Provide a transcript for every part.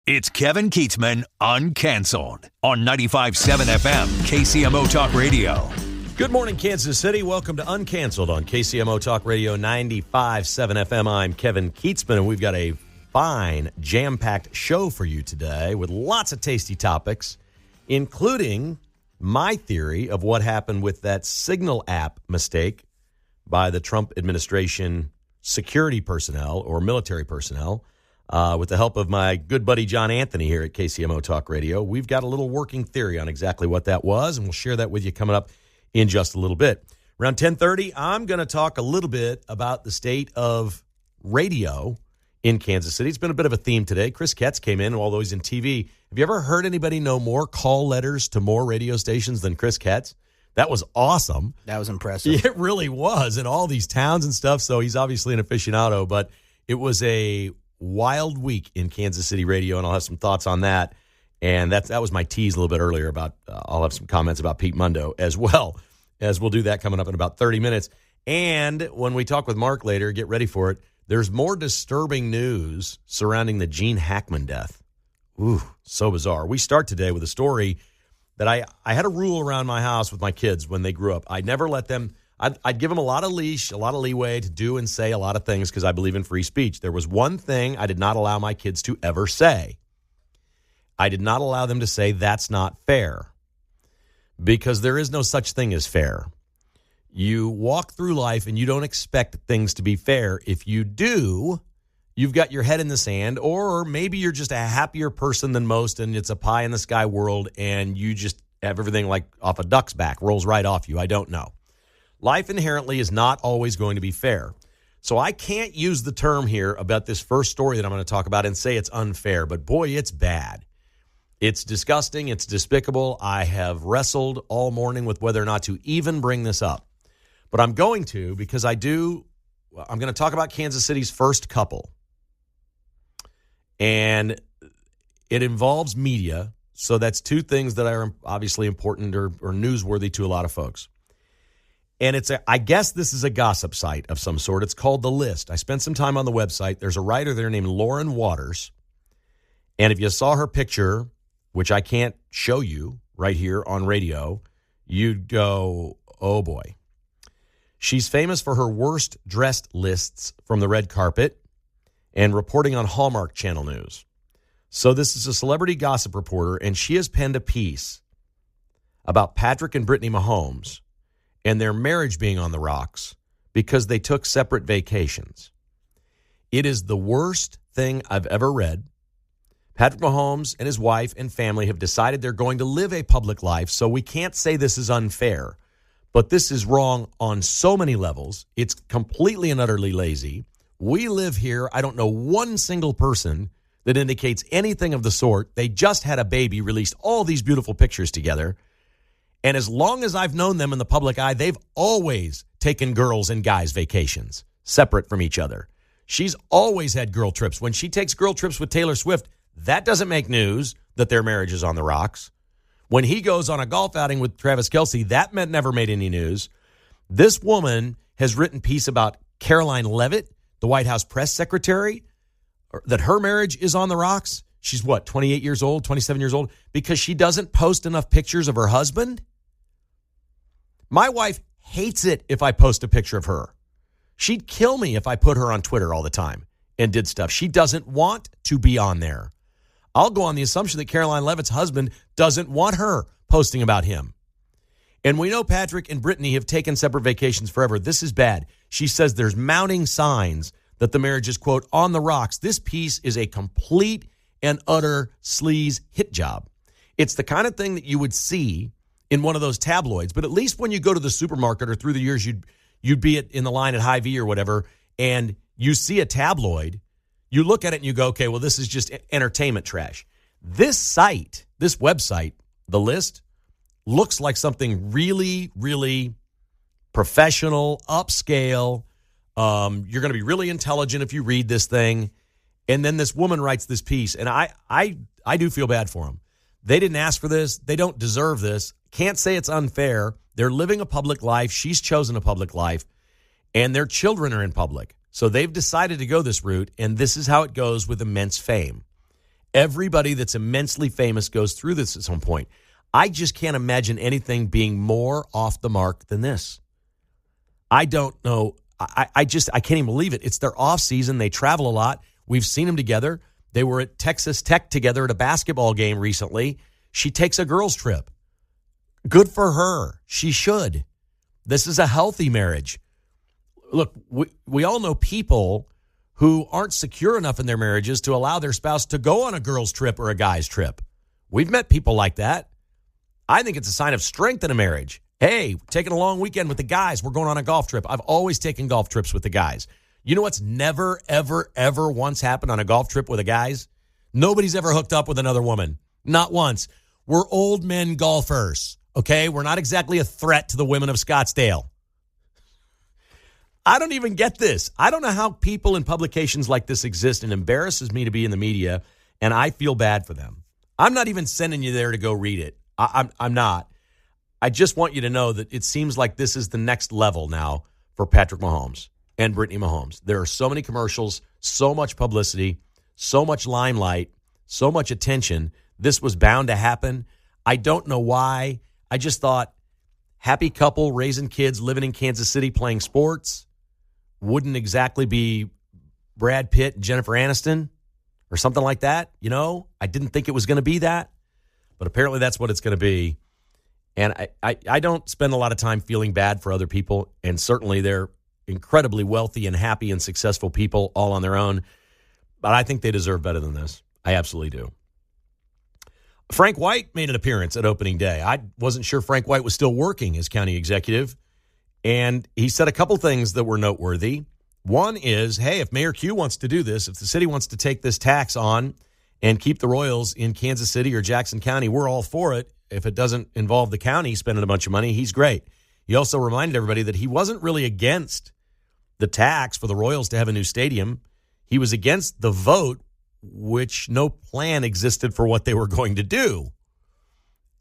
It's Kevin Keatsman Uncanceled on 95.7 FM KCMO Talk Radio. Good morning, Kansas City. Welcome to Uncanceled on KCMO Talk Radio 95.7 FM. I'm Kevin Keatsman, and we've got a fine, jam-packed show for you today with lots of tasty topics, including my theory of what happened with that Signal app mistake by the Trump administration security personnel or military personnel. With the help of my good buddy John Anthony here at KCMO Talk Radio, we've got a little working theory on exactly what that was, and we'll share that with you coming up in just a little bit. Around 10:30, I'm going to talk a little bit about the state of radio in Kansas City. It's been a bit of a theme today. Chris Ketz came in, although he's in TV. Have you ever heard anybody know more call letters to more radio stations than Chris Ketz? That was awesome. That was impressive. It really was, in all these towns and stuff. So he's obviously an aficionado, but it was a wild week in Kansas City radio, and I'll have some thoughts on that. And that was my tease a little bit earlier about I'll have some comments about Pete Mundo as well, as we'll do that coming up in about 30 minutes. And when we talk with Mark later, get ready for it, there's more disturbing news surrounding the Gene Hackman death. Ooh, so bizarre. We start today with a story that I had a rule around my house with my kids when they grew up. I never let them... I'd give them a lot of leash, a lot of leeway to do and say a lot of things because I believe in free speech. There was one thing I did not allow my kids to ever say. I did not allow them to say, "That's not fair," because there is no such thing as fair. You walk through life and you don't expect things to be fair. If you do, you've got your head in the sand, or maybe you're just a happier person than most and it's a pie-in-the-sky world and you just have everything like off a duck's back, rolls right off you. I don't know. Life inherently is not always going to be fair. So I can't use the term here about this first story that I'm going to talk about and say it's unfair, but boy, it's bad. It's disgusting. It's despicable. I have wrestled all morning with whether or not to even bring this up, but I'm going to because I'm going to talk about Kansas City's first couple, and it involves media. So that's two things that are obviously important or newsworthy to a lot of folks. And I guess this is a gossip site of some sort. It's called The List. I spent some time on the website. There's a writer there named Lauren Waters. And if you saw her picture, which I can't show you right here on radio, you'd go, oh boy. She's famous for her worst dressed lists from the red carpet and reporting on Hallmark Channel news. So this is a celebrity gossip reporter, and she has penned a piece about Patrick and Brittany Mahomes and their marriage being on the rocks because they took separate vacations. It is the worst thing I've ever read. Patrick Mahomes and his wife and family have decided they're going to live a public life, so we can't say this is unfair. But this is wrong on so many levels. It's completely and utterly lazy. We live here. I don't know one single person that indicates anything of the sort. They just had a baby, released all these beautiful pictures together. And as long as I've known them in the public eye, they've always taken girls and guys' vacations separate from each other. She's always had girl trips. When she takes girl trips with Taylor Swift, that doesn't make news that their marriage is on the rocks. When he goes on a golf outing with Travis Kelce, that never made any news. This woman has written a piece about Caroline Leavitt, the White House press secretary, that her marriage is on the rocks. She's 28 years old, 27 years old, because she doesn't post enough pictures of her husband? My wife hates it if I post a picture of her. She'd kill me if I put her on Twitter all the time and did stuff. She doesn't want to be on there. I'll go on the assumption that Caroline Leavitt's husband doesn't want her posting about him. And we know Patrick and Brittany have taken separate vacations forever. This is bad. She says there's mounting signs that the marriage is, quote, on the rocks. This piece is a complete and utter sleaze hit job. It's the kind of thing that you would see in one of those tabloids, but at least when you go to the supermarket or through the years, you'd be in the line at Hy-Vee or whatever, and you see a tabloid, you look at it and you go, okay, well, this is just entertainment trash. This site, this website, The List, looks like something really, really professional, upscale. You're going to be really intelligent if you read this thing. And then this woman writes this piece, and I do feel bad for them. They didn't ask for this. They don't deserve this. Can't say it's unfair. They're living a public life. She's chosen a public life, and their children are in public. So they've decided to go this route, and this is how it goes with immense fame. Everybody that's immensely famous goes through this at some point. I just can't imagine anything being more off the mark than this. I don't know. I can't even believe it. It's their off season. They travel a lot. We've seen them together. They were at Texas Tech together at a basketball game recently. She takes a girls' trip. Good for her. She should. This is a healthy marriage. Look, we all know people who aren't secure enough in their marriages to allow their spouse to go on a girl's trip or a guy's trip. We've met people like that. I think it's a sign of strength in a marriage. Hey, taking a long weekend with the guys. We're going on a golf trip. I've always taken golf trips with the guys. You know what's never, ever, ever once happened on a golf trip with the guys? Nobody's ever hooked up with another woman. Not once. We're old men golfers, okay? We're not exactly a threat to the women of Scottsdale. I don't even get this. I don't know how people in publications like this exist, and embarrasses me to be in the media, and I feel bad for them. I'm not even sending you there to go read it. I'm not. I just want you to know that it seems like this is the next level now for Patrick Mahomes and Brittany Mahomes. There are so many commercials, so much publicity, so much limelight, so much attention. This was bound to happen. I don't know why. I just thought, happy couple, raising kids, living in Kansas City, playing sports. Wouldn't exactly be Brad Pitt and Jennifer Aniston or something like that. You know, I didn't think it was going to be that, but apparently that's what it's going to be. And I don't spend a lot of time feeling bad for other people, and certainly they're incredibly wealthy and happy and successful people all on their own, but I think they deserve better than this. I absolutely do. Frank White made an appearance at opening day. I wasn't sure Frank White was still working as county executive, and he said a couple things that were noteworthy. One is, hey, if Mayor Q wants to do this, if the city wants to take this tax on and keep the Royals in Kansas City or Jackson County, we're all for it. If it doesn't involve the county spending a bunch of money, he's great. He also reminded everybody that he wasn't really against the tax for the Royals to have a new stadium. He was against the vote, which no plan existed for what they were going to do.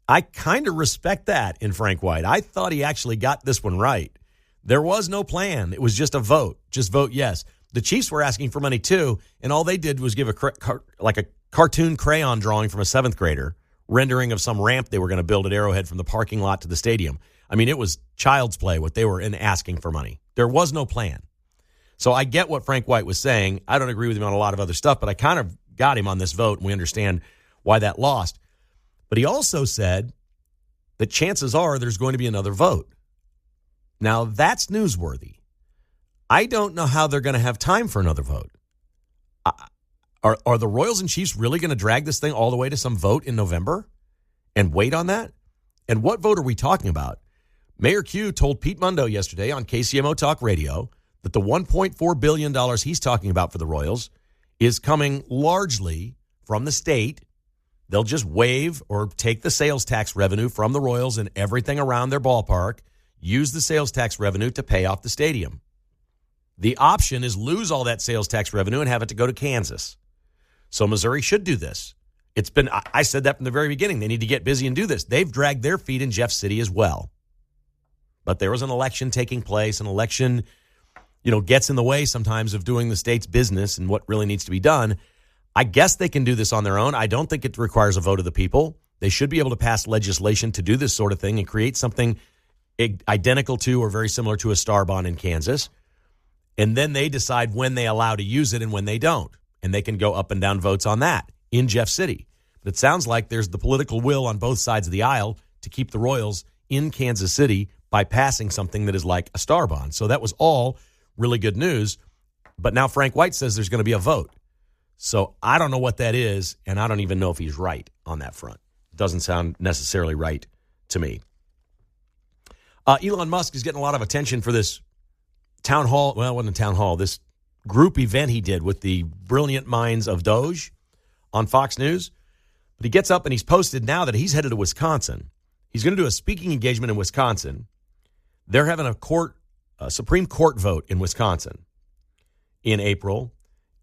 I kind of respect that in Frank White. I thought he actually got this one right. There was no plan. It was just a vote. Just vote yes. The Chiefs were asking for money too, and all they did was give a cartoon crayon drawing from a seventh grader, rendering of some ramp they were going to build at Arrowhead from the parking lot to the stadium. I mean, it was child's play what they were in asking for money. There was no plan. So I get what Frank White was saying. I don't agree with him on a lot of other stuff, but I kind of got him on this vote, and we understand why that lost. But he also said that chances are there's going to be another vote. Now, that's newsworthy. I don't know how they're going to have time for another vote. Are the Royals and Chiefs really going to drag this thing all the way to some vote in November and wait on that? And what vote are we talking about? Mayor Q told Pete Mundo yesterday on KCMO Talk Radio that the $1.4 billion he's talking about for the Royals is coming largely from the state. They'll just waive or take the sales tax revenue from the Royals and everything around their ballpark, use the sales tax revenue to pay off the stadium. The option is lose all that sales tax revenue and have it to go to Kansas. So Missouri should do this. I said that from the very beginning. They need to get busy and do this. They've dragged their feet in Jeff City as well. But there was an election taking place. An election, gets in the way sometimes of doing the state's business and what really needs to be done. I guess they can do this on their own. I don't think it requires a vote of the people. They should be able to pass legislation to do this sort of thing and create something identical to or very similar to a star bond in Kansas. And then they decide when they allow to use it and when they don't. And they can go up and down votes on that in Jeff City. But it sounds like there's the political will on both sides of the aisle to keep the Royals in Kansas City by passing something that is like a star bond. So that was all really good news. But now Frank White says there's going to be a vote. So I don't know what that is, and I don't even know if he's right on that front. It doesn't sound necessarily right to me. Elon Musk is getting a lot of attention for this town hall. Well, it wasn't a town hall. This group event he did with the brilliant minds of DOGE on Fox News. But he gets up and he's posted now that he's headed to Wisconsin. He's going to do a speaking engagement in Wisconsin. They're having a Supreme Court vote in Wisconsin in April.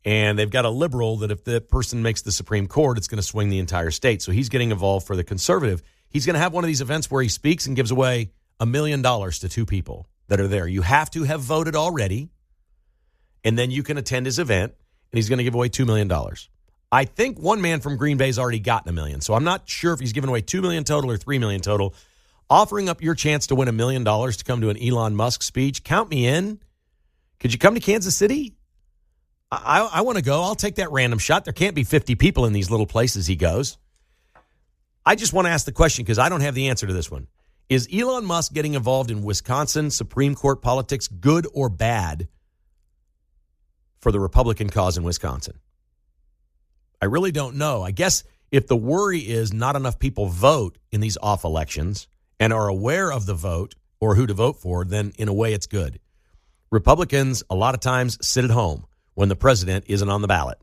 And they've got a liberal that if the person makes the Supreme Court, it's going to swing the entire state. So he's getting involved for the conservative. He's going to have one of these events where he speaks and gives away $1 million to two people that are there. You have to have voted already, and then you can attend his event, and he's going to give away $2 million. I think one man from Green Bay's already gotten $1 million, so I'm not sure if he's giving away $2 million total or $3 million total. Offering up your chance to win $1 million to come to an Elon Musk speech. Count me in. Could you come to Kansas City? I want to go. I'll take that random shot. There can't be 50 people in these little places he goes. I just want to ask the question because I don't have the answer to this one. Is Elon Musk getting involved in Wisconsin Supreme Court politics good or bad for the Republican cause in Wisconsin? I really don't know. I guess if the worry is not enough people vote in these off elections and are aware of the vote or who to vote for, then in a way it's good. Republicans a lot of times sit at home when the president isn't on the ballot.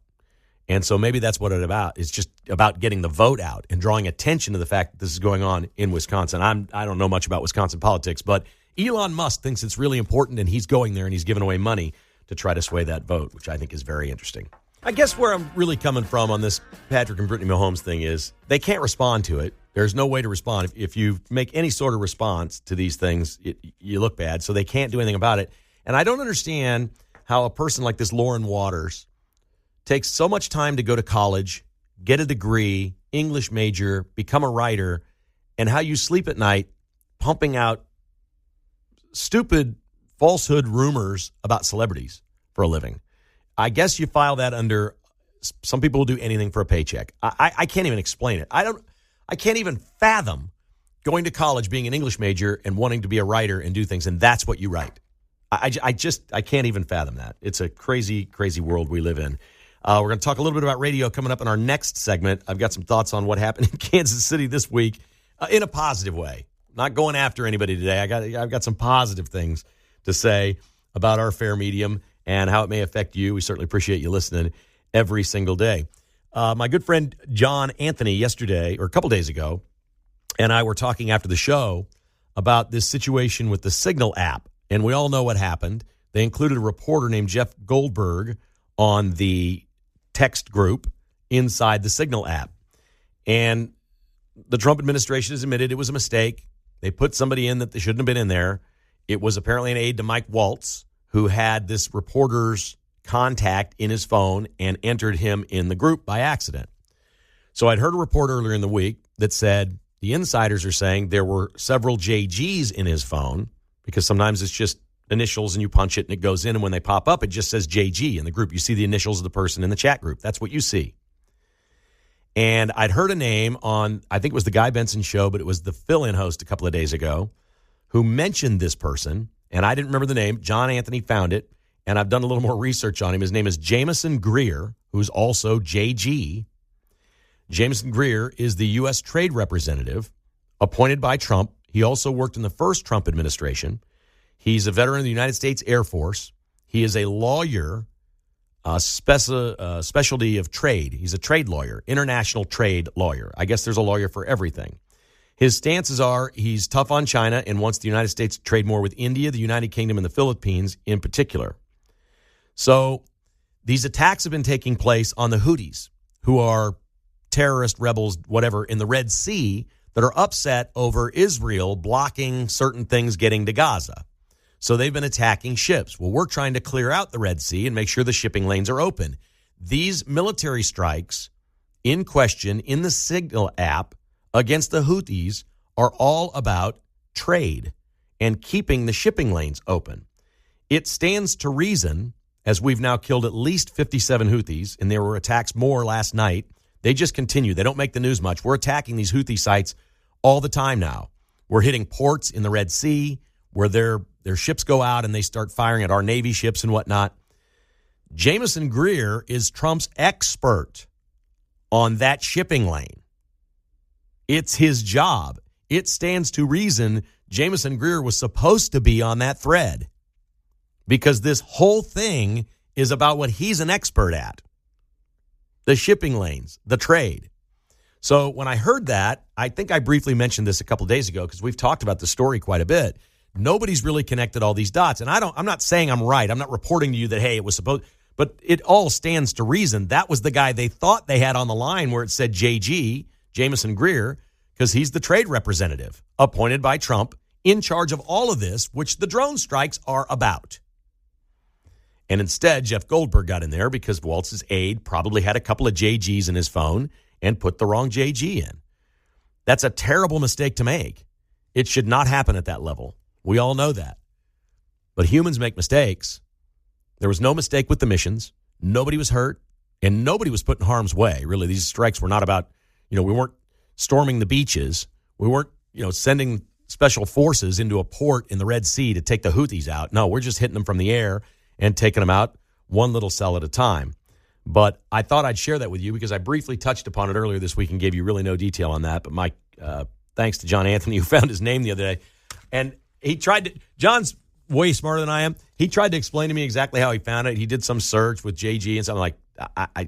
And so maybe that's what it's about. It's just about getting the vote out and drawing attention to the fact that this is going on in Wisconsin. I don't know much about Wisconsin politics, but Elon Musk thinks it's really important, and he's going there and he's giving away money to try to sway that vote, which I think is very interesting. I guess where I'm really coming from on this Patrick and Brittany Mahomes thing is they can't respond to it. There's no way to respond. If you make any sort of response to these things, you look bad, so they can't do anything about it. And I don't understand how a person like this Lauren Waters takes so much time to go to college, get a degree, English major, become a writer, and how you sleep at night pumping out stupid falsehood rumors about celebrities for a living. I guess you file that under some people will do anything for a paycheck. I can't even explain it. I can't even fathom going to college, being an English major, and wanting to be a writer and do things, and that's what you write. I can't even fathom that. It's a crazy, crazy world we live in. We're going to talk a little bit about radio coming up in our next segment. I've got some thoughts on what happened in Kansas City this week in a positive way. Not going after anybody today. I've got some positive things to say about our fair medium and how it may affect you. We certainly appreciate you listening every single day. My good friend John Anthony yesterday, or a couple days ago, and I were talking after the show about this situation with the Signal app. And we all know what happened. They included a reporter named Jeff Goldberg on the text group inside the Signal app. And the Trump administration has admitted it was a mistake. They put somebody in that they shouldn't have been in there. It was apparently an aide to Mike Waltz who had this reporter's contact in his phone and entered him in the group by accident. So I'd heard a report earlier in the week that said the insiders are saying there were several JGs in his phone because sometimes it's just initials and you punch it and it goes in, and when they pop up, it just says JG in the group. You see the initials of the person in the chat group. That's what you see. And I'd heard a name on, I think it was the Guy Benson show, but it was the fill-in host a couple of days ago who mentioned this person, and I didn't remember the name. John Anthony found it, and I've done a little more research on him. His name is Jameson Greer, who's also JG. Jameson Greer is the U.S. trade representative appointed by Trump. He also worked in the first Trump administration. He's a veteran of the United States Air Force. He is a lawyer, specialty of trade. He's a trade lawyer, international trade lawyer. I guess there's a lawyer for everything. His stances are he's tough on China and wants the United States to trade more with India, the United Kingdom, and the Philippines in particular. So these attacks have been taking place on the Houthis, who are terrorist rebels, whatever, in the Red Sea that are upset over Israel blocking certain things getting to Gaza. So they've been attacking ships. Well, we're trying to clear out the Red Sea and make sure the shipping lanes are open. These military strikes in question in the Signal app against the Houthis are all about trade and keeping the shipping lanes open. It stands to reason, as we've now killed at least 57 Houthis, and there were attacks more last night. They just continue. They don't make the news much. We're attacking these Houthi sites all the time now. We're hitting ports in the Red Sea where their ships go out and they start firing at our Navy ships and whatnot. Jameson Greer is Trump's expert on that shipping lane. It's his job. It stands to reason Jameson Greer was supposed to be on that thread because this whole thing is about what he's an expert at. The shipping lanes, the trade. So when I heard that, I think I briefly mentioned this a couple of days ago because we've talked about the story quite a bit. Nobody's really connected all these dots. And I'm not saying I'm right. I'm not reporting to you that, hey, it was supposed, but it all stands to reason. That was the guy they thought they had on the line where it said JG, Jameson Greer, because he's the trade representative appointed by Trump in charge of all of this, which the drone strikes are about. And instead, Jeff Goldberg got in there because Waltz's aide probably had a couple of JGs in his phone and put the wrong JG in. That's a terrible mistake to make. It should not happen at that level. We all know that. But humans make mistakes. There was no mistake with the missions. Nobody was hurt, and nobody was put in harm's way. Really, these strikes were not about, we weren't storming the beaches. We weren't, sending special forces into a port in the Red Sea to take the Houthis out. No, we're just hitting them from the air and taking them out one little cell at a time. But I thought I'd share that with you because I briefly touched upon it earlier this week and gave you really no detail on that. But Mike, thanks to John Anthony, who found his name the other day. And John's way smarter than I am. He tried to explain to me exactly how he found it. He did some search with JG and something like,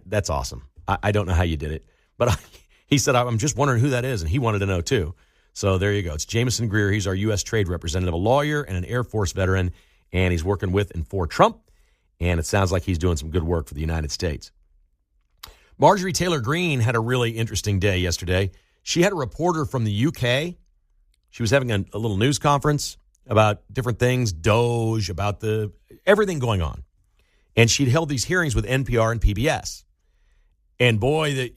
that's awesome. I don't know how you did it. But he said, I'm just wondering who that is. And he wanted to know too. So there you go. It's Jameson Greer. He's our U.S. trade representative, a lawyer and an Air Force veteran. And he's working with and for Trump. And it sounds like he's doing some good work for the United States. Marjorie Taylor Greene had a really interesting day yesterday. She had a reporter from the UK. She was having a little news conference about different things, DOGE, about everything going on. And she'd held these hearings with NPR and PBS. And boy,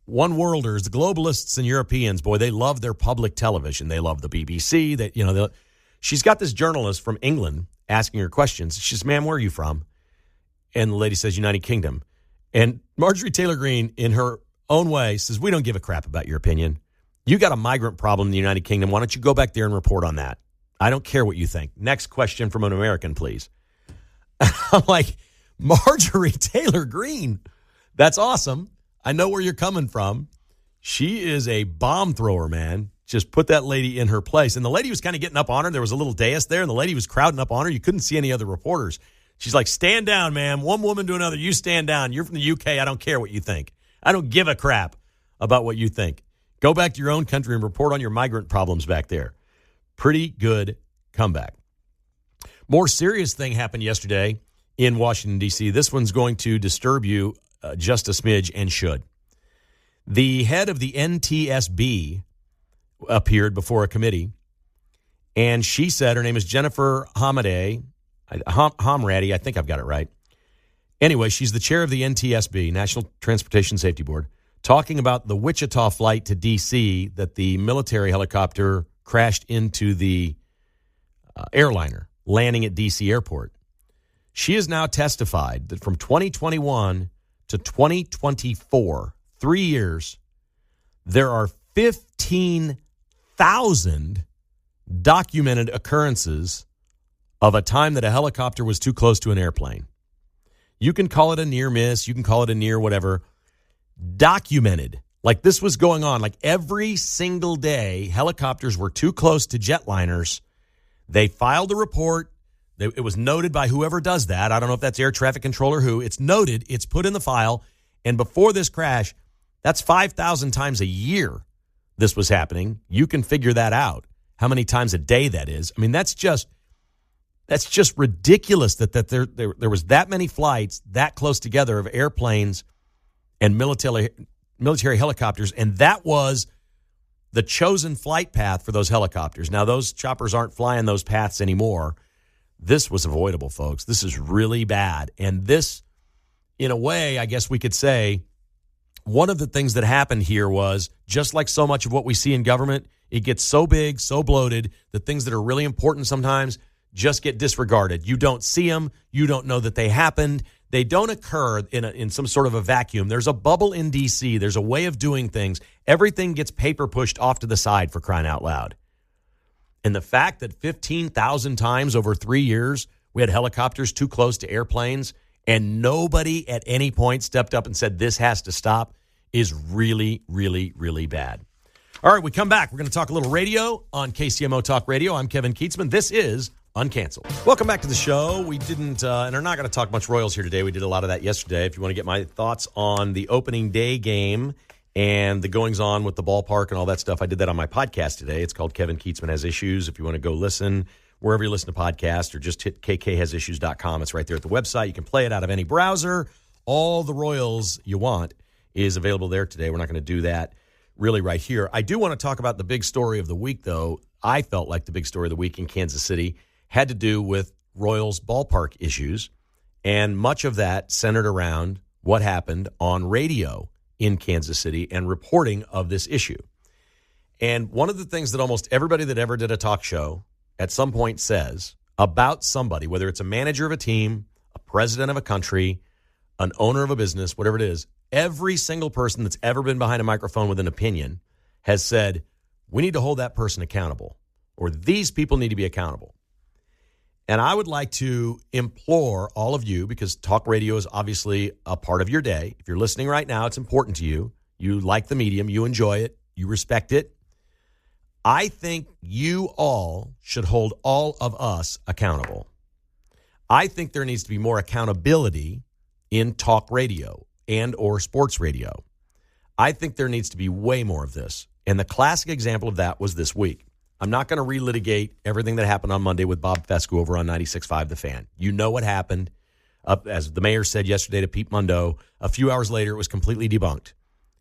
one worlders, the globalists and Europeans, boy, they love their public television. They love the BBC. She's got this journalist from England asking her questions. She says, ma'am, where are you from? And the lady says, United Kingdom. And Marjorie Taylor Greene, in her own way, says, we don't give a crap about your opinion. You got a migrant problem in the United Kingdom. Why don't you go back there and report on that? I don't care what you think. Next question from an American, please. I'm like, Marjorie Taylor Greene, that's awesome. I know where you're coming from. She is a bomb thrower, man. Just put that lady in her place. And the lady was kind of getting up on her. There was a little dais there, and the lady was crowding up on her. You couldn't see any other reporters. She's like, stand down, ma'am. One woman to another. You stand down. You're from the UK. I don't care what you think. I don't give a crap about what you think. Go back to your own country and report on your migrant problems back there. Pretty good comeback. More serious thing happened yesterday in Washington, D.C. This one's going to disturb you just a smidge and should. The head of the NTSB appeared before a committee, and she said, her name is Jennifer Hamradi, I think I've got it right. Anyway, she's the chair of the NTSB, National Transportation Safety Board, talking about the Wichita flight to D.C. that the military helicopter crashed into the airliner landing at D.C. airport. She has now testified that from 2021 to 2024, 3 years, there are 15,000 documented occurrences of a time that a helicopter was too close to an airplane. You can call it a near miss. You can call it a near whatever. Documented. Like this was going on. Like every single day, helicopters were too close to jetliners. They filed a report. It was noted by whoever does that. I don't know if that's air traffic control or who. It's noted. It's put in the file. And before this crash, that's 5,000 times a year this was happening. You can figure that out, how many times a day that is. I mean, that's just ridiculous that there was that many flights that close together of airplanes and military helicopters, and that was the chosen flight path for those helicopters. Now, those choppers aren't flying those paths anymore. This was avoidable, folks. This is really bad. And this, in a way, I guess we could say, one of the things that happened here was, just like so much of what we see in government, it gets so big, so bloated, that things that are really important sometimes just get disregarded. You don't see them. You don't know that they happened. They don't occur in some sort of a vacuum. There's a bubble in D.C. There's a way of doing things. Everything gets paper pushed off to the side, for crying out loud. And the fact that 15,000 times over 3 years we had helicopters too close to airplanes and nobody at any point stepped up and said this has to stop is really, really, really bad. All right, we come back. We're going to talk a little radio on KCMO Talk Radio. I'm Kevin Keatsman. This is Uncanceled. Welcome back to the show. We didn't, and are not going to talk much Royals here today. We did a lot of that yesterday. If you want to get my thoughts on the opening day game and the goings-on with the ballpark and all that stuff, I did that on my podcast today. It's called Kevin Keatsman Has Issues. If you want to go listen wherever you listen to podcasts, or just hit kkhasissues.com. It's right there at the website. You can play it out of any browser. All the Royals you want is available there today. We're not going to do that really right here. I do want to talk about the big story of the week, though. I felt like the big story of the week in Kansas City had to do with Royals ballpark issues And much of that centered around what happened on radio in Kansas City and reporting of this issue. And one of the things that almost everybody that ever did a talk show at some point says about somebody, whether it's a manager of a team, a president of a country, an owner of a business, whatever it is, every single person that's ever been behind a microphone with an opinion has said, we need to hold that person accountable, or these people need to be accountable. And I would like to implore all of you, because talk radio is obviously a part of your day. If you're listening right now, it's important to you. You like the medium. You enjoy it. You respect it. I think you all should hold all of us accountable. I think there needs to be more accountability in talk radio and or sports radio. I think there needs to be way more of this. And the classic example of that was this week. I'm not going to relitigate everything that happened on Monday with Bob Fescoe over on 96.5 The Fan. You know what happened. As the mayor said yesterday to Pete Mundo, a few hours later, it was completely debunked.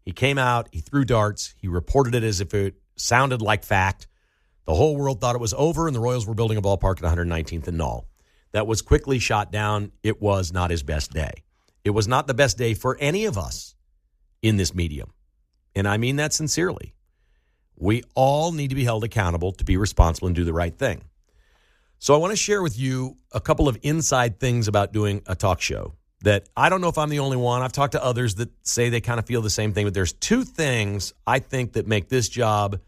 He came out, he threw darts, he reported it as if it sounded like fact. The whole world thought it was over, and the Royals were building a ballpark at 119th and Knoll. That was quickly shot down. It was not his best day. It was not the best day for any of us in this medium. And I mean that sincerely. We all need to be held accountable to be responsible and do the right thing. So I want to share with you a couple of inside things about doing a talk show that I don't know if I'm the only one. I've talked to others that say they kind of feel the same thing, but there's two things I think that make this job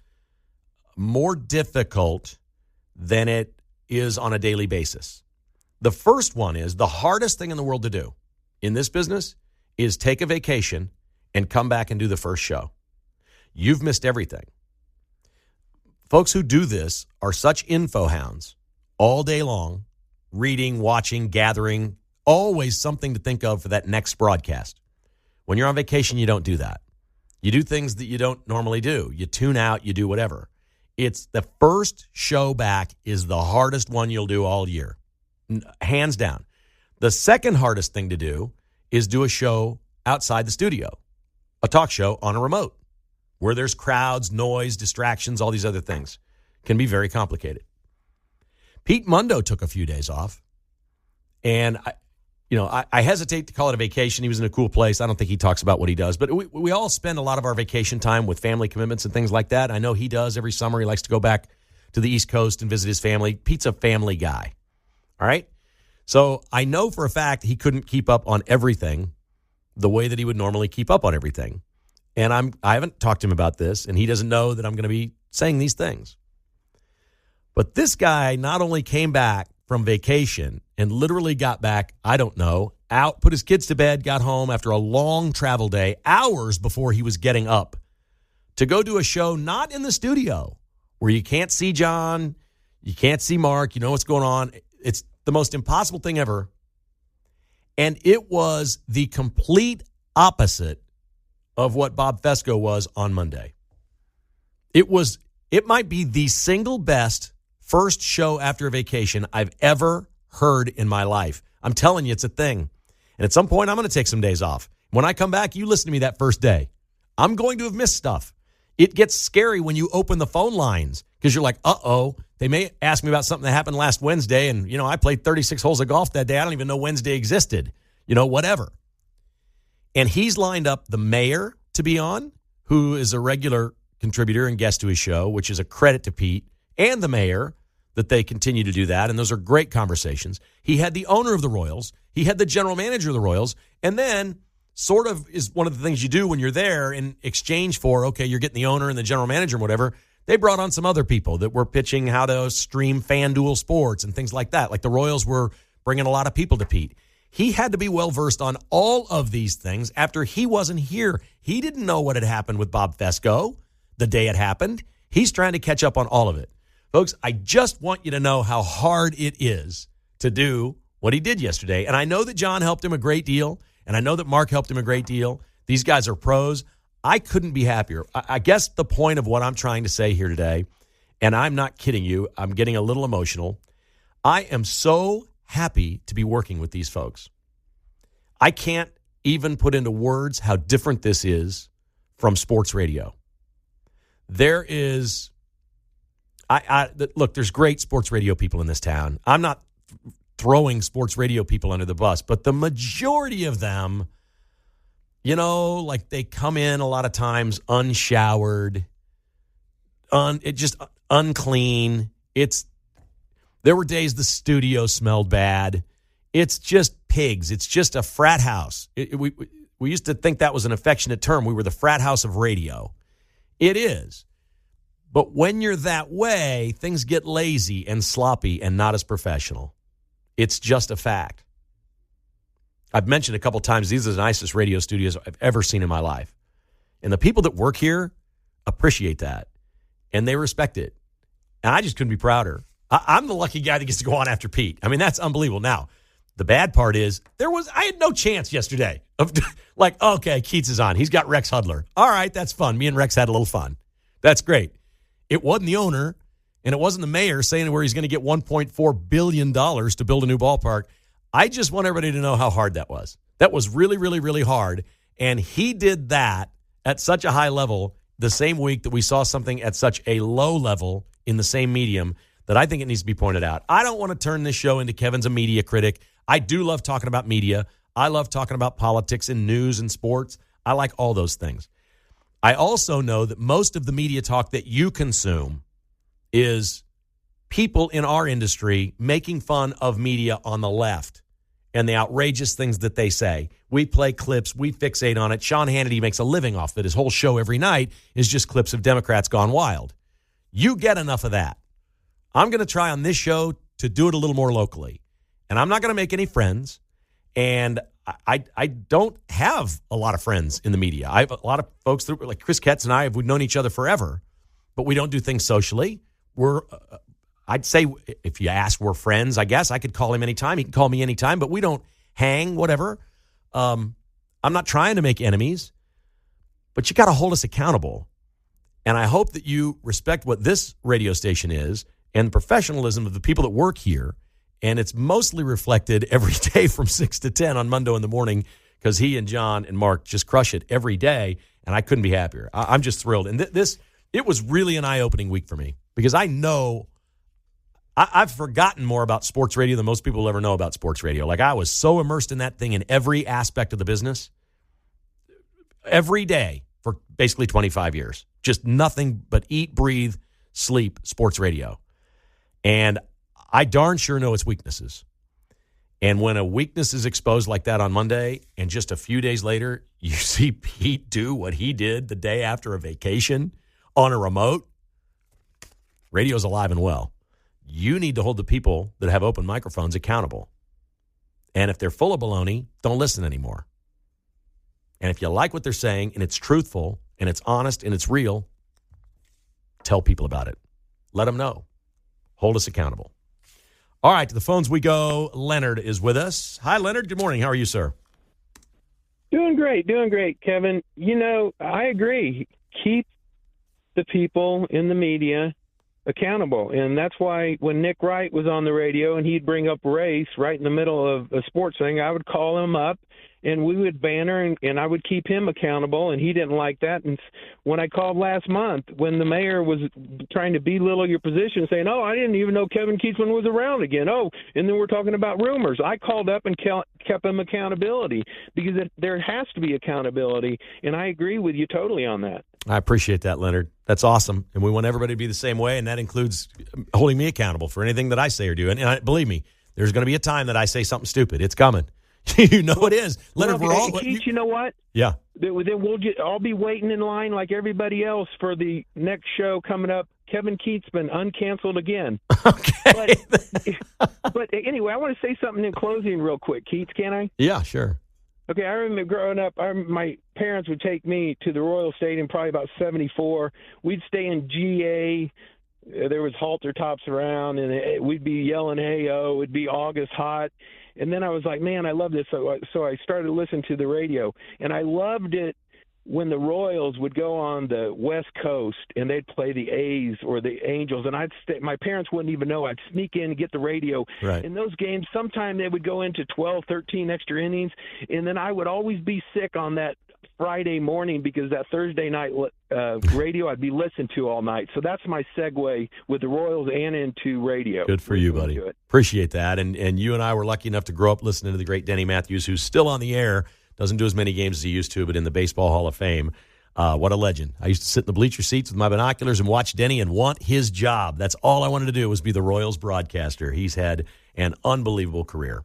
more difficult than it is on a daily basis. The first one is the hardest thing in the world to do in this business is take a vacation and come back and do the first show. You've missed everything. Folks who do this are such info hounds all day long, reading, watching, gathering, always something to think of for that next broadcast. When you're on vacation, you don't do that. You do things that you don't normally do. You tune out, you do whatever. It's the first show back is the hardest one you'll do all year, hands down. The second hardest thing to do is do a show outside the studio, a talk show on a remote, where there's crowds, noise, distractions, all these other things. Can be very complicated. Pete Mundo took a few days off, and I hesitate to call it a vacation. He was in a cool place. I don't think he talks about what he does, but we all spend a lot of our vacation time with family commitments and things like that. I know he does every summer. He likes to go back to the East Coast and visit his family. Pete's a family guy, all right? So I know for a fact he couldn't keep up on everything the way that he would normally keep up on everything. And I haven't talked to him about this, and he doesn't know that I'm going to be saying these things. But this guy not only came back from vacation and literally got back, I don't know, out, put his kids to bed, got home after a long travel day, hours before he was getting up to go do a show not in the studio where you can't see John, you can't see Mark, you know what's going on. It's the most impossible thing ever. And it was the complete opposite of what Bob Fescoe was on Monday. It might be the single best first show after a vacation I've ever heard in my life. I'm telling you, it's a thing. And at some point, I'm going to take some days off. When I come back, you listen to me that first day. I'm going to have missed stuff. It gets scary when you open the phone lines because you're like, uh-oh, they may ask me about something that happened last Wednesday, and, I played 36 holes of golf that day. I don't even know Wednesday existed. Whatever. And he's lined up the mayor to be on, who is a regular contributor and guest to his show, which is a credit to Pete and the mayor that they continue to do that. And those are great conversations. He had the owner of the Royals. He had the general manager of the Royals. And then sort of is one of the things you do when you're there in exchange for, okay, you're getting the owner and the general manager and whatever. They brought on some other people that were pitching how to stream FanDuel Sports and things like that. Like the Royals were bringing a lot of people to Pete. He had to be well-versed on all of these things after he wasn't here. He didn't know what had happened with Bob Fescoe the day it happened. He's trying to catch up on all of it. Folks, I just want you to know how hard it is to do what he did yesterday. And I know that John helped him a great deal, and I know that Mark helped him a great deal. These guys are pros. I couldn't be happier. I guess the point of what I'm trying to say here today, and I'm not kidding you, I'm getting a little emotional. I am so happy to be working with these folks. I can't even put into words how different this is from sports radio. There is, look, there's great sports radio people in this town. I'm not throwing sports radio people under the bus, but the majority of them, like they come in a lot of times unshowered, just unclean. There were days the studio smelled bad. It's just pigs. It's just a frat house. We used to think that was an affectionate term. We were the frat house of radio. It is. But when you're that way, things get lazy and sloppy and not as professional. It's just a fact. I've mentioned a couple times, these are the nicest radio studios I've ever seen in my life. And the people that work here appreciate that. And they respect it. And I just couldn't be prouder. I'm the lucky guy that gets to go on after Pete. I mean, that's unbelievable. Now, the bad part is I had no chance yesterday of like, okay, Keats is on. He's got Rex Hudler. All right, that's fun. Me and Rex had a little fun. That's great. It wasn't the owner, and it wasn't the mayor saying where he's going to get $1.4 billion to build a new ballpark. I just want everybody to know how hard that was. That was really, really, really hard. And he did that at such a high level the same week that we saw something at such a low level in the same medium that I think it needs to be pointed out. I don't want to turn this show into Kevin's a media critic. I do love talking about media. I love talking about politics and news and sports. I like all those things. I also know that most of the media talk that you consume is people in our industry making fun of media on the left and the outrageous things that they say. We play clips. We fixate on it. Sean Hannity makes a living off it. His whole show every night is just clips of Democrats gone wild. You get enough of that. I'm going to try on this show to do it a little more locally. And I'm not going to make any friends. And I don't have a lot of friends in the media. I have a lot of folks that, like Chris Ketz and I, we've known each other forever, but we don't do things socially. I'd say if you ask, we're friends, I guess. I could call him anytime. He can call me anytime, but we don't hang, whatever. I'm not trying to make enemies, but you got to hold us accountable. And I hope that you respect what this radio station is and the professionalism of the people that work here. And it's mostly reflected every day from 6 to 10 on Monday in the morning because he and John and Mark just crush it every day, and I couldn't be happier. I'm just thrilled. And it was really an eye-opening week for me because I know I've forgotten more about sports radio than most people will ever know about sports radio. Like, I was so immersed in that thing in every aspect of the business every day for basically 25 years. Just nothing but eat, breathe, sleep, sports radio. And I darn sure know its weaknesses. And when a weakness is exposed like that on Monday, and just a few days later, you see Pete do what he did the day after a vacation on a remote, radio's alive and well. You need to hold the people that have open microphones accountable. And if they're full of baloney, don't listen anymore. And if you like what they're saying, and it's truthful, and it's honest, and it's real, tell people about it. Let them know. Hold us accountable. All right, to the phones we go. Leonard is with us. Hi, Leonard. Good morning. How are you, sir? Doing great, Kevin. I agree. Keep the people in the media accountable. And that's why when Nick Wright was on the radio and he'd bring up race right in the middle of a sports thing, I would call him up and we would banter and I would keep him accountable, and he didn't like that. And when I called last month, when the mayor was trying to belittle your position, saying, oh, I didn't even know Kevin Keatsman was around again. Oh, and then we're talking about rumors. I called up and kept him accountability because there has to be accountability, and I agree with you totally on that. I appreciate that, Leonard. That's awesome. And we want everybody to be the same way, and that includes holding me accountable for anything that I say or do. And believe me, there's going to be a time that I say something stupid. It's coming. You know it is. Leonard, we're all... Keith, you know what? Yeah. Then I'll be waiting in line like everybody else for the next show coming up. Kevin Keatsman uncanceled again. Okay. But anyway, I want to say something in closing real quick. Keats, can I? Yeah, sure. Okay, I remember growing up, my parents would take me to the Royal Stadium probably about 74. We'd stay in GA. There was halter tops around, and we'd be yelling, hey-oh. It'd be August hot. And then I was like, man, I love this. So I started listening to the radio, and I loved it when the Royals would go on the West Coast and they'd play the A's or the Angels, and my parents wouldn't even know. I'd sneak in and get the radio. Right. In those games, sometimes they would go into 12, 13 extra innings, and then I would always be sick on that Friday morning because that Thursday night radio I'd be listening to all night. So that's my segue with the Royals and into radio. Good for you, buddy. Appreciate that. And you and I were lucky enough to grow up listening to the great Denny Matthews, who's still on the air, doesn't do as many games as he used to, but in the Baseball Hall of Fame. What a legend. I used to sit in the bleacher seats with my binoculars and watch Denny and want his job. That's all I wanted to do was be the Royals broadcaster. He's had an unbelievable career.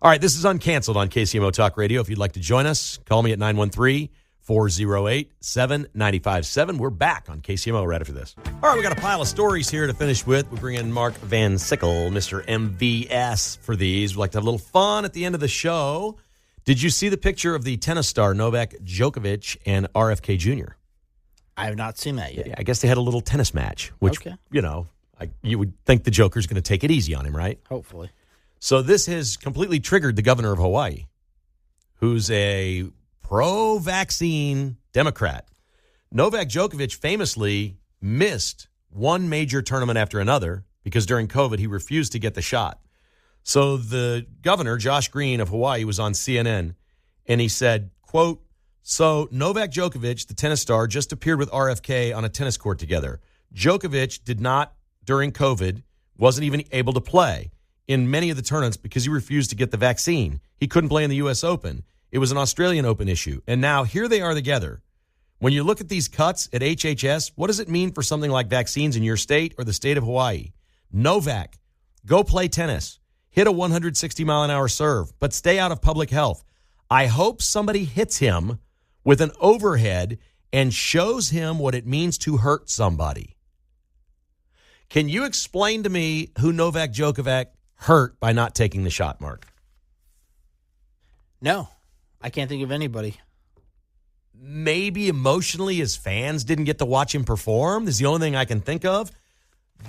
All right, this is Uncanceled on KCMO Talk Radio. If you'd like to join us, call me at 913-408-7957. We're back on KCMO right after this. All right, we got a pile of stories here to finish with. We bring in Mark Van Sickle, Mr. MVS, for these. We'd like to have a little fun at the end of the show. Did you see the picture of the tennis star Novak Djokovic and RFK Jr.? I have not seen that yet. Yeah, I guess they had a little tennis match, which, you would think the Joker's going to take it easy on him, right? Hopefully. So this has completely triggered the governor of Hawaii, who's a pro-vaccine Democrat. Novak Djokovic famously missed one major tournament after another because during COVID he refused to get the shot. So the governor, Josh Green of Hawaii, was on CNN, and he said, quote, "So Novak Djokovic, the tennis star, just appeared with RFK on a tennis court together. Djokovic did not, during COVID, wasn't even able to play in many of the tournaments because he refused to get the vaccine. He couldn't play in the U.S. Open. It was an Australian Open issue. And now here they are together. When you look at these cuts at HHS, what does it mean for something like vaccines in your state or the state of Hawaii? Novak, go play tennis. Hit a 160-mile-an-hour serve, but stay out of public health. I hope somebody hits him with an overhead and shows him what it means to hurt somebody." Can you explain to me who Novak Djokovic hurt by not taking the shot, Mark? No, I can't think of anybody. Maybe emotionally his fans didn't get to watch him perform. This is the only thing I can think of.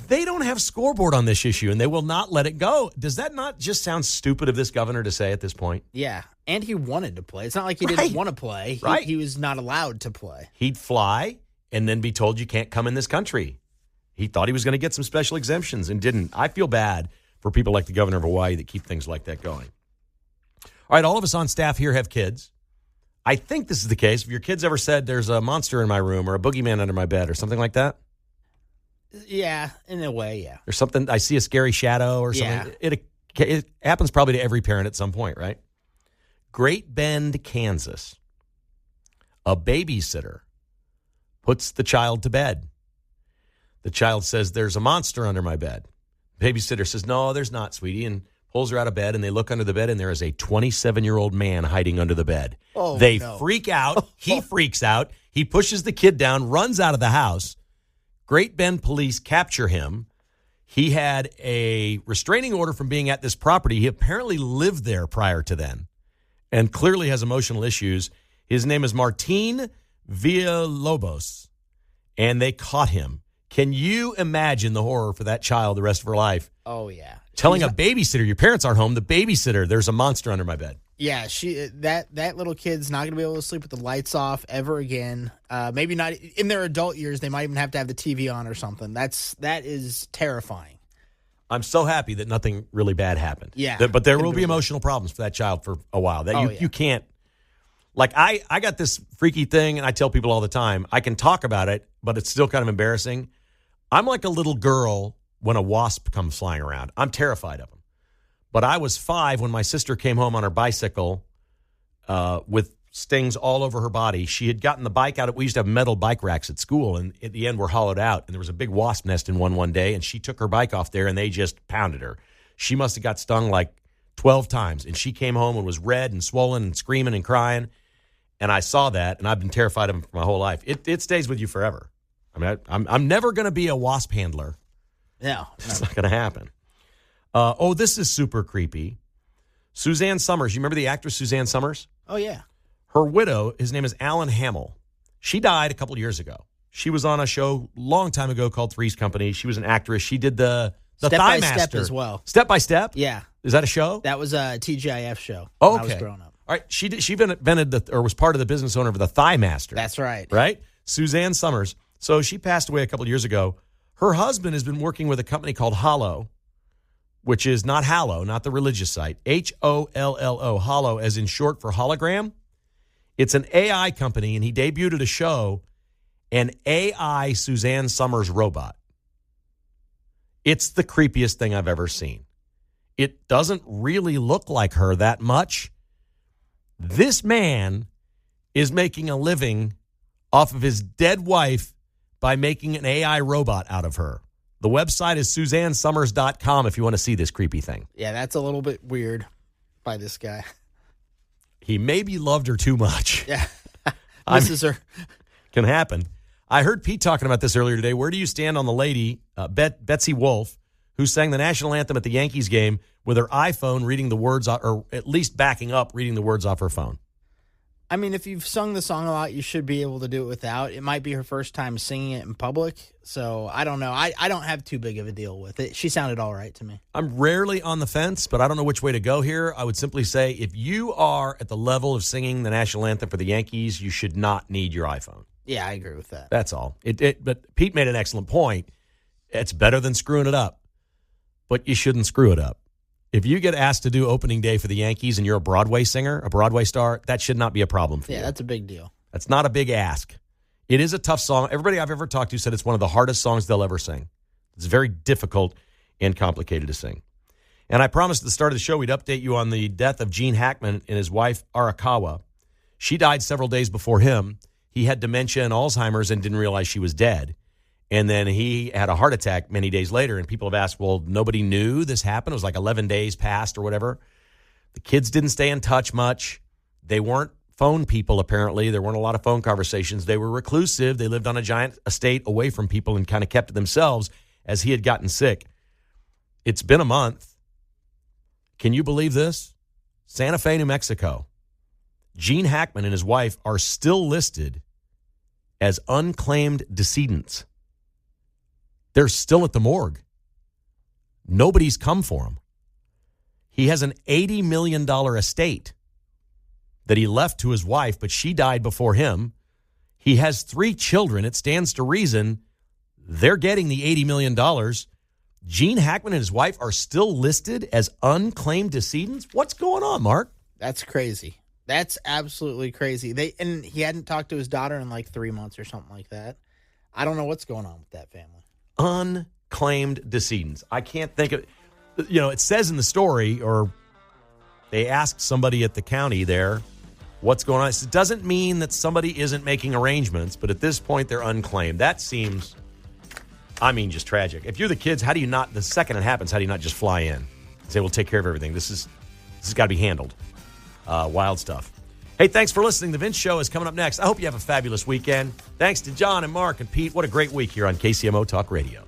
They don't have scoreboard on this issue, and they will not let it go. Does that not just sound stupid of this governor to say at this point? Yeah, and he wanted to play. It's not like he didn't want to play. He was not allowed to play. He'd fly and then be told you can't come in this country. He thought he was going to get some special exemptions and didn't. I feel bad for people like the governor of Hawaii that keep things like that going. All right, all of us on staff here have kids. I think this is the case. If your kids ever said there's a monster in my room or a boogeyman under my bed or something like that? Yeah, in a way, yeah. Or something, I see a scary shadow or something. Yeah. It happens probably to every parent at some point, right? Great Bend, Kansas. A babysitter puts the child to bed. The child says, "There's a monster under my bed." Babysitter says, "No, there's not, sweetie," and pulls her out of bed, and they look under the bed, and there is a 27-year-old man hiding under the bed. Oh, they no. freak out. He freaks out. He pushes the kid down, runs out of the house. Great Bend police capture him. He had a restraining order from being at this property. He apparently lived there prior to then and clearly has emotional issues. His name is Martin Villalobos, and they caught him. Can you imagine the horror for that child the rest of her life? Oh, yeah. Telling a babysitter, your parents aren't home, the babysitter, there's a monster under my bed. Yeah, that little kid's not going to be able to sleep with the lights off ever again. Maybe not in their adult years. They might even have to have the TV on or something. That is terrifying. I'm so happy that nothing really bad happened. Yeah. But there will be emotional problems for that child for a while. You can't. Like, I got this freaky thing, and I tell people all the time, I can talk about it, but it's still kind of embarrassing. I'm like a little girl when a wasp comes flying around. I'm terrified of them. But I was 5 when my sister came home on her bicycle with stings all over her body. She had gotten the bike out. We used to have metal bike racks at school, and at the end were hollowed out. And there was a big wasp nest in one day, and she took her bike off there, and they just pounded her. She must have got stung like 12 times. And she came home and was red and swollen and screaming and crying. And I saw that, and I've been terrified of them for my whole life. It stays with you forever. I mean, I'm never going to be a wasp handler. No. It's not going to happen. This is super creepy. Suzanne Summers. You remember the actress Suzanne Summers? Oh, yeah. Her widow, his name is Alan Hamill. She died a couple years ago. She was on a show a long time ago called Three's Company. She was an actress. She did the Step Thigh by Master. Step as well. Step by Step? Yeah. Is that a show? That was a TGIF show Oh, when okay. I was growing up. All right. She invented was part of the business owner of the Thigh Master. That's right. Right? Suzanne Summers. So she passed away a couple years ago. Her husband has been working with a company called Hollow, which is not Hallow, not the religious site. HOLLO, Hollow, as in short for hologram. It's an AI company, and he debuted at a show, an AI Suzanne Summers robot. It's the creepiest thing I've ever seen. It doesn't really look like her that much. This man is making a living off of his dead wife by making an AI robot out of her. The website is SuzanneSummers.com if you want to see this creepy thing. Yeah, that's a little bit weird by this guy. He maybe loved her too much. Yeah. Misses her. Can happen. I heard Pete talking about this earlier today. Where do you stand on the lady, Betsy Wolfe, who sang the national anthem at the Yankees game with her iPhone reading the words, or at least backing up reading the words off her phone? I mean, if you've sung the song a lot, you should be able to do it without. It might be her first time singing it in public, so I don't know. I don't have too big of a deal with it. She sounded all right to me. I'm rarely on the fence, but I don't know which way to go here. I would simply say if you are at the level of singing the national anthem for the Yankees, you should not need your iPhone. Yeah, I agree with that. That's all. But Pete made an excellent point. It's better than screwing it up, but you shouldn't screw it up. If you get asked to do opening day for the Yankees and you're a Broadway singer, a Broadway star, that should not be a problem for you. Yeah, that's a big deal. That's not a big ask. It is a tough song. Everybody I've ever talked to said it's one of the hardest songs they'll ever sing. It's very difficult and complicated to sing. And I promised at the start of the show we'd update you on the death of Gene Hackman and his wife, Arakawa. She died several days before him. He had dementia and Alzheimer's and didn't realize she was dead. And then he had a heart attack many days later, and people have asked, well, nobody knew this happened? It was like 11 days passed or whatever. The kids didn't stay in touch much. They weren't phone people, apparently. There weren't a lot of phone conversations. They were reclusive. They lived on a giant estate away from people and kind of kept to themselves as he had gotten sick. It's been a month. Can you believe this? Santa Fe, New Mexico. Gene Hackman and his wife are still listed as unclaimed decedents. They're still at the morgue. Nobody's come for him. He has an $80 million estate that he left to his wife, but she died before him. He has 3 children. It stands to reason they're getting the $80 million. Gene Hackman and his wife are still listed as unclaimed decedents. What's going on, Mark? That's crazy. That's absolutely crazy. And he hadn't talked to his daughter in like 3 months or something like that. I don't know what's going on with that family. Unclaimed decedents. I can't think of, it says in the story, or they asked somebody at the county there, what's going on. It doesn't mean that somebody isn't making arrangements, but at this point they're unclaimed. That seems, just tragic. If you're the kids, how do you not, the second it happens, how do you not just fly in and say, we'll take care of everything? This has got to be handled. Wild stuff. Hey, thanks for listening. The Vince Show is coming up next. I hope you have a fabulous weekend. Thanks to John and Mark and Pete. What a great week here on KCMO Talk Radio.